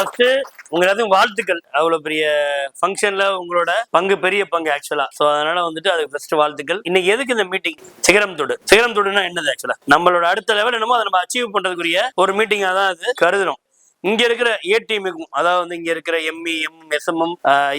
First உங்க எல்லாத்துக்கும் வாழ்த்துக்கள். அவ்வளவு பெரிய ஃபங்க்ஷன்ல உங்களோட பங்கு பெரிய பங்கு ஆக்சுவலா. சோ அதனால வந்துட்டு அதுக்கு ஃபர்ஸ்ட் வாழ்த்துக்கள். இன்னைக்கு எதுக்கு இந்த மீட்டிங்? சிகரம் தொடுனா என்னது? ஆக்சுவலா நம்மளோட அடுத்த லெவல் என்னமோ அதை நம்ம அச்சீவ் பண்றதுக்குரிய ஒரு மீட்டிங்கா தான் அது கருதுறோம். இங்க இருக்கிற ஏ டீமுக்கும், அதாவது இங்க இருக்கிற எம்இ எஸ்எம்எம்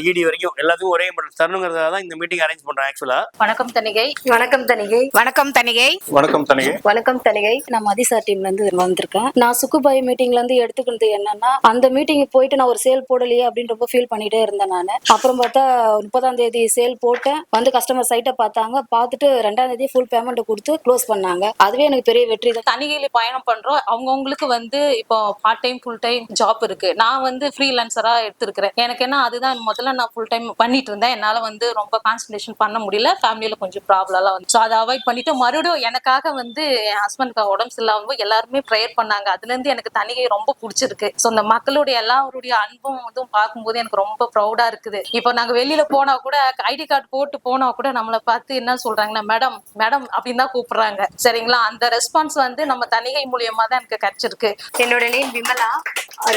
இடி வரைக்கும் எல்லாத்துக்கும் ஒரே தரணுங்கிறதுக்காக தான் இந்த மீட்டிங் அரேஞ்ச் பண்றோம் ஆக்சுவலா. வணக்கம் தணிகை. வணக்கம் தணிகை. வணக்கம் தணிகை. வணக்கம் தணிகை. வணக்கம் தணிகை. நான் மதிசா டீம்ல இருந்து வந்திருக்கேன். நான் சுக்குபாய் மீட்டிங்ல இருந்து எடுத்துக்கிறது என்னன்னா, அந்த மீட்டிங் போயிட்டு நான் ஒரு சேல் போடலையே அப்படின்னு ரொம்ப ஃபீல் பண்ணிட்டே இருந்தேன் நான். அப்புறம் பார்த்தா 30ஆம் தேதி சேல் போட்டேன். வந்து கஸ்டமர் சைட்டை பார்த்தாங்க, பார்த்துட்டு 2ஆம் தேதி ஃபுல் பேமெண்ட் கொடுத்து க்ளோஸ் பண்ணாங்க. அதுவே எனக்கு பெரிய வெற்றி தான். தணிகையில பயணம் பண்றோம். அவங்கவுங்களுக்கு வந்து இப்போ part time full time job இருக்கு. நான் வந்து ஃப்ரீலான்சரா எடுத்திருக்கிறேன். எனக்கு என்ன அதுதான் முதல்ல நான் ஃபுல் டைம் பண்ணிட்டு இருந்தேன். என்னால வந்து ரொம்ப கான்சன்ட்ரேஷன் பண்ண முடியல. ஃபேமிலியில கொஞ்சம் ப்ராப்ளம்லாம் வந்து அதை அவாய்ட் பண்ணிட்டு மறுபடியும் எனக்காக வந்து என் ஹஸ்பண்டுக்கு உடம்பு சரியில்லாம எல்லாருமே ப்ரேயர் பண்ணாங்க. அதுல இருந்து எனக்கு தணிகை ரொம்ப பிடிச்சிருக்கு. ஸோ இந்த மக்களுடைய எல்லாருடைய அன்பும் இதுவும் பார்க்கும்போது எனக்கு ரொம்ப ப்ரௌடா இருக்குது. இப்போ நாங்க வெளியில போனா கூட ஐடி கார்டு போட்டு போனா கூட நம்மளை பார்த்து என்ன சொல்றாங்கன்னா, மேடம் மேடம் அப்படின்னு தான் கூப்பிடுறாங்க. சரிங்களா? அந்த ரெஸ்பான்ஸ் வந்து நம்ம தணிகை மூலியமா தான் எனக்கு கிடைச்சிருக்கு. என்னோட name Vimala,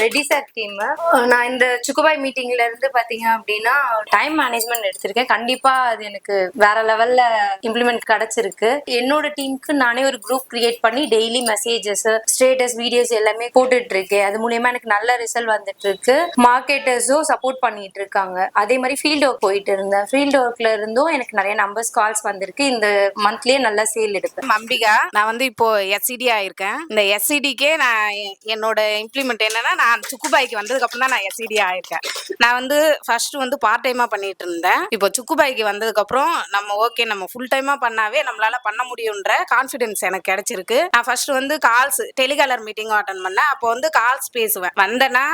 Reddy sir team. நான் இந்த சுக்குபாய் மீட்டிங்ல இருந்து பாத்தீங்க அப்படின்னா டைம் மேனேஜ்மெண்ட் எடுத்திருக்கேன். கண்டிப்பா அது எனக்கு வேற லெவல்ல இம்ப்ளிமெண்ட் கிடைச்சிருக்கு. என்னோட டீமுக்கு நானே ஒரு குரூப் கிரியேட் பண்ணி டெய்லி மெசேஜஸ், ஸ்டேட்டஸ், வீடியோஸ் எல்லாமே போட்டுட்டு இருக்கேன். அது மூலியமா எனக்கு நல்ல ரிசல்ட் வந்துட்டு இருக்கு. மார்க்கெட்டர்ஸும் சப்போர்ட் பண்ணிட்டு இருக்காங்க. அதே மாதிரி ஃபீல்ட் ஒர்க் போயிட்டு இருந்தேன். ஃபீல்ட் ஒர்க்ல இருந்தும் எனக்கு நிறைய நம்பர்ஸ் கால்ஸ் வந்திருக்கு. இந்த மந்த்லயே நல்ல சேல் எடுப்பேன். அம்பிகா, நான் வந்து இப்போ எஸ்சிடி ஆயிருக்கேன். இந்த எஸ்சிடிக்கே நான் என்னோட இம்ப்ளிமெண்ட் என்னன்னா, நான் சுக்குபாய்க்கு வந்ததுக்கு அப்புறம் தான் நான் எஸ்சிடி ஆயிருக்கேன். நான் வந்து ஃபர்ஸ்ட் வந்து பார்ட் டைமா பண்ணிட்டு இருந்தேன். இப்போ சுக்குபாய்க்கு வந்ததுக்கு அப்புறம் நம்ம ஃபுல் டைமா பண்ணாவே நம்மளால பண்ண முடியும்ன்ற கான்ஃபிடன்ஸ் எனக்கு கிடைச்சிருக்கு. நான் ஃபர்ஸ்ட் வந்து கால்ஸ் டெலிகாலர் மீட்டிங் அட்டென்ட் பண்ணேன். அப்போ வந்து கால்ஸ் பேசுவேன். வந்தேன்னா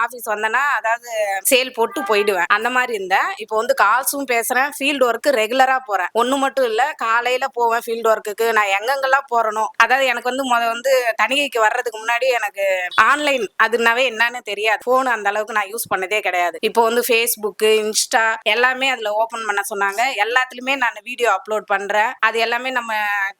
ஆஃபீஸ் வந்தேன்னா அதாவது சேல் போட்டு போயிடுவேன். அந்த மாதிரி இருந்தேன். இப்போ வந்து கால்ஸும் பேசுறேன். ஃபீல்டு ஒர்க்கு ரெகுலரா போறேன். ஒன்று மட்டும் இல்லை, காலையில போவேன் ஃபீல்டு ஒர்க்குக்கு. நான் எங்கெங்கெல்லாம் போறணும், அதாவது எனக்கு வந்து வந்து தணிகைக்கு வர்றதுக்கு முன்னாடி எனக்கு ஆன்லைன் அதுனாவே என்னன்னு தெரியாது. போன் அந்த அளவுக்கு நான் யூஸ் பண்ணதே கிடையாது. இப்போ வந்து ஃபேஸ்புக், இன்ஸ்டா எல்லாமே அதுல ஓபன் பண்ண சொன்னாங்க. எல்லாத்துலயுமே நான் வீடியோ அப்லோட் பண்றேன். அது எல்லாமே நம்ம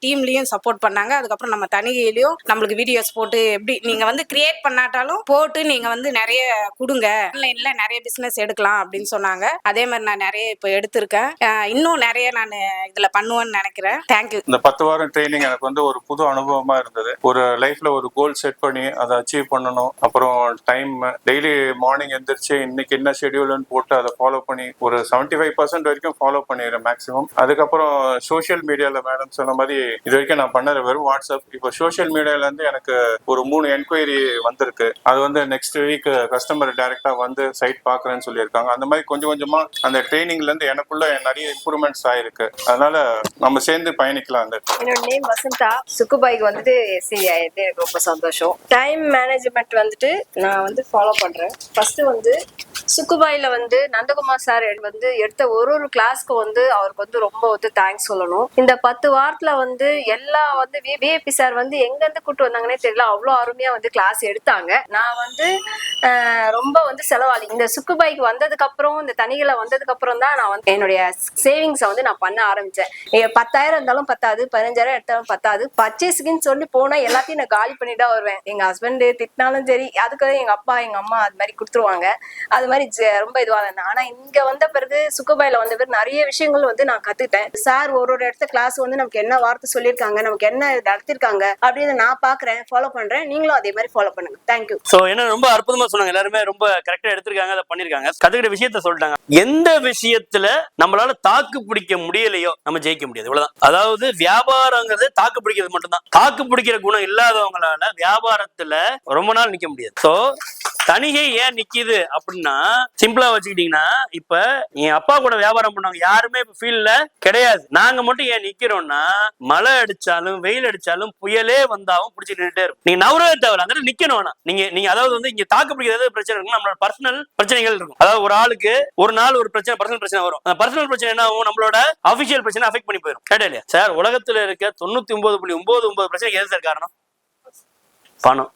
டீம்லயும் சப்போர்ட் பண்ணாங்க. அதுக்கப்புறம் நம்ம தணிகையிலயும் நம்மளுக்கு வீடியோஸ் போட்டு எப்படி நீங்க வந்து கிரியேட் பண்ணாட்டாலும் போட்டு நீங்க வந்து நிறைய கொடுங்க, ஆன்லைன்ல நிறைய பிசினஸ் எடுக்கலாம் அப்படின்னு சொன்னாங்க. அதே மாதிரி நான் நிறைய இப்போ எடுத்திருக்கேன். இன்னும் நிறைய நான் இதுல பண்ணுவேன்னு நினைக்கிறேன். தேங்க்யூ. இந்த 10 வாரம் ட்ரைனிங் எனக்கு வந்து ஒரு புது அனுபவமா இருந்தது. ஒரு லைஃப்ல ஒரு கோல் செட் பண்ணி அதை அச்சீவ் பண்ணணும். அப்புறம் டைம் டெய்லி மார்னிங் எந்திரிச்சு இன்னைக்கு என்ன ஷெடியூல்னு போட்டு அதை ஃபாலோ பண்ணி ஒரு 75% வரைக்கும் ஃபாலோ பண்ணிடுறேன் மேக்ஸிமம். அதுக்கப்புறம் சோஷியல் மீடியால மேடம் சொன்ன மாதிரி இது வரைக்கும் நான் பண்ணது வெறும் வாட்ஸ்அப். இப்போ சோஷியல் மீடியால இருந்து எனக்கு ஒரு 3 என்கொயரி வந்திருக்கு. அது வந்து நெக்ஸ்ட் வீக் கஸ்டமர் டைரக்டா வந்து சைட் பாக்குறேன்னு சொல்லியிருக்காங்க. அந்த மாதிரி கொஞ்சம் கொஞ்சமா அந்த ட்ரைனிங்ல இருந்து எனக்குள்ள நிறைய இம்ப்ரூவ்மெண்ட்ஸ் ஆயிருக்கு. அதனால நம்ம சேர்ந்து பயணிக்கலாம். என்னோட நேம் வசந்தா. சுக்குபாய்க்கு வந்துட்டு எஸ்சி ஆயிடுது. எனக்கு ரொம்ப சந்தோஷம். டைம் மேனேஜ்மெண்ட் வந்துட்டு நான் வந்து ஃபாலோ பண்றேன். ஃபர்ஸ்ட் வந்து சுக்குபாயில வந்து நந்தகுமார் சார் வந்து எடுத்த ஒரு கிளாஸ்க்கு வந்து அவருக்கு வந்து ரொம்ப வந்து தேங்க்ஸ் சொல்லணும். இந்த 10 வாரத்துல வந்து எல்லா வந்து விஐபி சார் வந்து எங்க இருந்து கூட்டு வந்தாங்கன்னே தெரியல, அவ்வளோ அருமையா வந்து கிளாஸ் எடுத்தாங்க. நான் வந்து ரொம்ப வந்து செலவாளி. இந்த சுக்குபாய்க்கு வந்ததுக்கு அப்புறம், இந்த தணிகளை வந்ததுக்கு அப்புறம் தான் நான் வந்து என்னுடைய சேவிங்ஸை வந்து நான் பண்ண ஆரம்பிச்சேன். 10,000 இருந்தாலும் பத்தாது, 15,000 எடுத்தாலும் பத்தாது. பர்ச்சேஸ்க்குன்னு சொல்லி போனா எல்லாத்தையும் நான் காலி பண்ணிட்டு தான் வருவேன். எங்க ஹஸ்பண்ட் திட்டினாலும் சரி, அதுக்கு எங்க அப்பா எங்க அம்மா அது மாதிரி கொடுத்துருவாங்க. அது மாதிரி ரொம்ப இதுவாக இருந்தேன். ஆனா இங்க வந்த பிறகு சுக்குபாயில வந்த பிறகு நிறைய விஷயங்கள் வந்து நான் கத்துக்கிட்டேன். சார் ஒரு இடத்த கிளாஸ் வந்து நமக்கு என்ன வார்த்தை சொல்லியிருக்காங்க, நமக்கு என்ன நடத்திருக்காங்க அப்படின்னு நான் பாக்குறேன், ஃபாலோ பண்றேன். நீங்களும் அதே மாதிரி ஃபாலோ பண்ணுங்க. தேங்க்யூ. சோ என்ன ரொம்ப அற்புதமா சொன்னாங்க. எல்லாருமே ரொம்ப கரெக்டா எடுத்திருக்காங்க, அதை பண்ணிருக்காங்க, கத்துக்கிட்ட விஷயத்த சொல்லிட்டாங்க. எந்த விஷயத்துல நம்மளால தாக்கு பிடிக்க முடியலையோ நம்ம ஜெயிக்க முடியாது. இவ்வளவுதான். அதாவது வியாபாரங்கிறது தாக்கு பிடிக்கிறது மட்டும்தான். தாக்கு பிடிக்கிற குணம் இல்லாதவங்களால வியாபாரத்துல ரொம்ப நாள் நிக்க முடியாது. சோ தணிகை ஏன் நிக்குது அப்படின்னா, சிம்பிளா வச்சுக்கிட்டீங்கன்னா, இப்ப என் அப்பா கூட வியாபாரம் பண்ணவங்க யாருமே இப்ப ஃபீல்ட்ல கிடையாது. நாங்க மட்டும் ஏன் நிக்கிறோம்னா, மழை அடிச்சாலும் வெயில் அடிச்சாலும் புயலே வந்தாலும் பிடிச்சி நின்றுட்டே இருக்கும். நீங்க நவரவே தேவை, அந்த நிக்கணும். நீங்க அதாவது வந்து இங்க தாக்கு பிடிக்கிறது பிரச்சனை இருக்கும். நம்மளோட பர்சனல் பிரச்சனைகள் இருக்கும். அதாவது ஒரு ஆளுக்கு ஒரு நாள் ஒரு பிரச்சனை, பர்சனல் பிரச்சனை வரும். அந்த பர்சனல் பிரச்சனை என்ன ஆகும், நம்மளோட அபிஷியல் பிரச்சனை அஃபெக்ட் பண்ணி போயிடும். கேட்டா இல்லையா சார்? உலகத்துல இருக்க 99.99% பிரச்சனைக்கு எது சார் காரணம்? பணம்.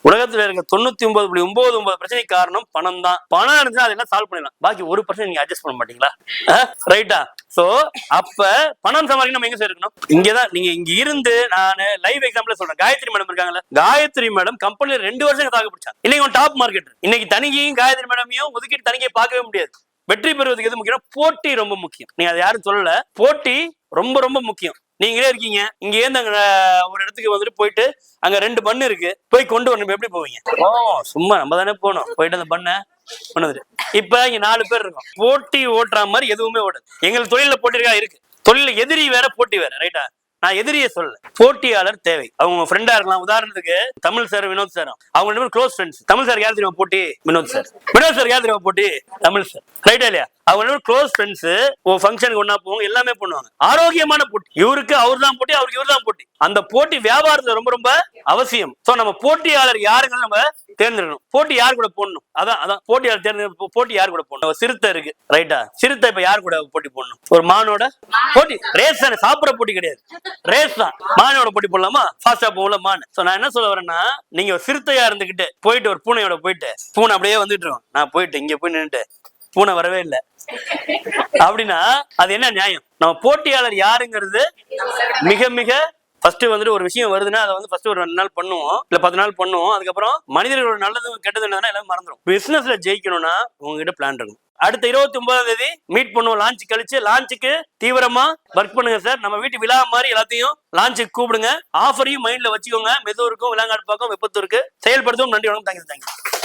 உலகத்துல இருக்க 99.99 பிரச்சனை காரணம் பணம் தான். பணம் இருந்துச்சுன்னா அதெல்லாம் சால்வ் பண்ணிடலாம். பாக்கி ஒரு பிரச்சனை நீங்க அட்ஜஸ்ட் பண்ண மாட்டீங்களா? ரைட்டா? சோ அப்ப பணம் சம்பாதிக்க நம்ம எங்க இருக்கணும்? இங்கதான். நீங்க இங்க இருந்து நான் லைவ் எக்ஸாம்பிள் சொல்றேன். காயத்ரி மேடம் இருக்காங்கல்ல, காயத்ரி மேடம் கம்பெனில 2 வருஷம் தாக்கு பிடிச்சாங்க. இன்னைக்கு டாப் மார்க்கெட். இன்னைக்கு தனிகையும் காயத்ரி மேடமையும் ஒதுக்கிட்டு தனிகையை பார்க்கவே முடியாது. வெற்றி பெறுவதுக்கு எது முக்கியம்? போட்டி ரொம்ப முக்கியம். நீங்க அதை யாரும் சொல்லல, போட்டி ரொம்ப ரொம்ப முக்கியம். நீங்களே இருக்கீங்க, இங்க இருந்து அங்க ஒரு இடத்துக்கு வந்துட்டு போயிட்டு அங்க 2 பண்ணு இருக்கு, போய் கொண்டு வரணும். எப்படி போவீங்க? சும்மா நம்ம தானே போனோம், போயிட்டு அந்த பண்ண கொண்டு. இப்ப இங்க 4 பேர் இருக்கோம், போட்டி ஓட்டுற மாதிரி எதுவுமே ஓடுது. எங்களுக்கு தொழில போட்டி இருக்கு, தொழில எதிரி வேற போட்டி வேற. ரைட்டா? நான் எதிரியே சொல்ல, போட்டியாளர் தேவை. அவங்க ஃப்ரெண்டா இருக்கலாம். உதாரணத்துக்கு தமிழ் சார், வினோத் சார், அவங்க 2 பேரும் க்ளோஸ் ஃப்ரெண்ட்ஸ். தமிழ் சார் யார் தெரியுமா போட்டி? வினோத் சார். வினோத் சார் யார் தெரியுமா போட்டி? தமிழ் சார். ரைட்டா இல்லையா? அவங்க 2 பேரும் க்ளோஸ் ஃப்ரெண்ட்ஸ். ஃபங்க்ஷனுக்கு ஒண்ணா போவாங்க, எல்லாமே பண்ணுவாங்க. ஆரோக்கியமான போட்டி. இவருக்கு அவர் தான் போட்டி, அவருக்கு இவர் தான் போட்டி. அந்த போட்டி வியாபாரத்துல ரொம்ப ரொம்ப அவசியம். சோ நம்ம போட்டியாளர் யாருன்னு நம்ம தேர்ந்தெடுக்கணும். போட்டி யார் கூட போடணும்? அதான் போட்டியாளர் தேர்ந்தெடுக்க. போட்டி யார் கூட போடணும்? சிறுத்தை இருக்கு. ரைட்டா? சிறுத்தை இப்ப யார் கூட போட்டி போடணும்? ஒரு மானோட போட்டி. ரேஸ் தானே, சாப்பிட போட்டி கிடையாது, ரேஸ் தான். மானோட போட்டி போடலாமா? ஃபாஸ்டா போகல மான். சோ நான் என்ன சொல்ல வரேன்னா, நீங்க ஒரு சிறுத்தையா இருந்துகிட்டு போயிட்டு ஒரு பூனையோட போயிட்டு, பூனை அப்படியே வந்துட்டு இருக்கோம், நான் போயிட்டு இங்க போய் நின்னுட்டு பூனை வரவே இல்லை அப்படின்னா அது என்ன நியாயம்? நம்ம போட்டியாளர் யாருங்கிறது மிக மிக ஃபர்ஸ்ட் வந்துட்டு ஒரு விஷயம் வருதுன்னா அதை வந்து ஃபர்ஸ்ட் ஒரு 2 நாள் பண்ணுவோம், இல்ல 10 நாள் பண்ணுவோம். அதுக்கப்புறம் மனிதர்களோட நல்லது கெட்டது என்னதுன்னா எல்லாம் மறந்துடும். பிசினஸ்ல ஜெயிக்கணும்னா உங்ககிட்ட பிளான் இருக்கணும். அடுத்த 29ஆம் தேதி மீட் பண்ணுவோம். லான்ச் கழிச்சு லான்ச்சுக்கு தீவிரமா ஒர்க் பண்ணுங்க சார். நம்ம வீட்டு விழா மாதிரி எல்லாத்தையும் லான்ச்சுக்கு கூப்பிடுங்க. ஆஃபரையும் மைண்ட்ல வச்சுக்கோங்க. மெதுவூருக்கும், விலாங்காடு பக்கம், வெப்பத்தூருக்கு செயல்படுத்தும். நன்றி, வணக்கம். தேங்க்யூ.